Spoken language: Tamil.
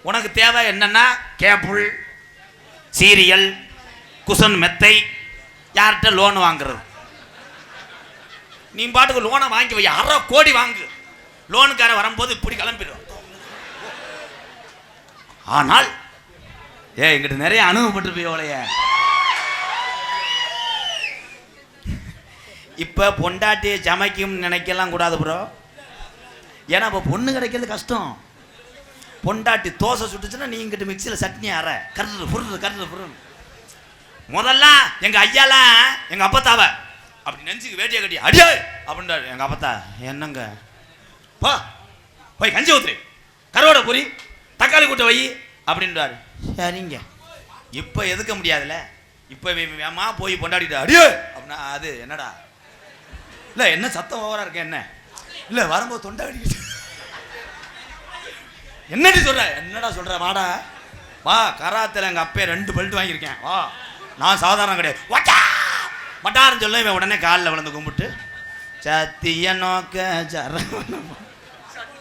உனக்கு தேவை என்னன்னா கேபிள், சீரியல், குசன் மெத்தை, யார்கிட்ட லோன் வாங்குறது. நீ பாட்டுக்கு லோனை வாங்கி வை, 1/2 கோடி வாங்கு. லோனுக்கார வரும்போது இப்படி கிளம்பிடும். ஆனால் எங்கிட்ட நிறைய அனுபவப்பட்டு போயோலைய. இப்ப பொண்டாட்டியை சமைக்கும் நினைக்கலாம் கூடாது ப்ரோ. ஏன்னா இப்போ பொண்ணு கிடைக்கிறது கஷ்டம். பொண்டாட்டி தோசை சுட்டுச்சுன்னா நீ இங்கிட்ட மிக்சியில் சட்னி அற கருது புரு. முதல்ல எங்க ஐயாலாம் எங்க அப்பத்தாவ அப்படி நெஞ்சுக்கு வேட்டியை கட்டி அடியா அப்படின்றாரு. எங்க அப்பத்தா என்னங்க போ போய் கஞ்சி ஊத்துரு, கருவாடை பொரி, தக்காளி கூட்ட வை அப்படின்றாரு. சரிங்க. இப்போ எதுக்க முடியாதுல்ல. இப்போ வேமா போய் பொண்டாடிட்டு அடியே அப்படின்னா அது என்னடா இல்லை என்ன சத்தம் ஓவரா இருக்க என்ன இல்லை வரும்போது தொண்டை அடிக்கிட்டு என்னடி சொல்ற, என்னடா சொல்ற, வாடா வா. கராத்தில் எங்கள் அப்பே 2 பெல்ட் வாங்கியிருக்கேன் வா. நான் சாதாரணம் கிடையாது. மட்டாருன்னு சொல்ல இவன் உடனே காலில் விழுந்து கும்பிட்டு சத்திய நோக்க சர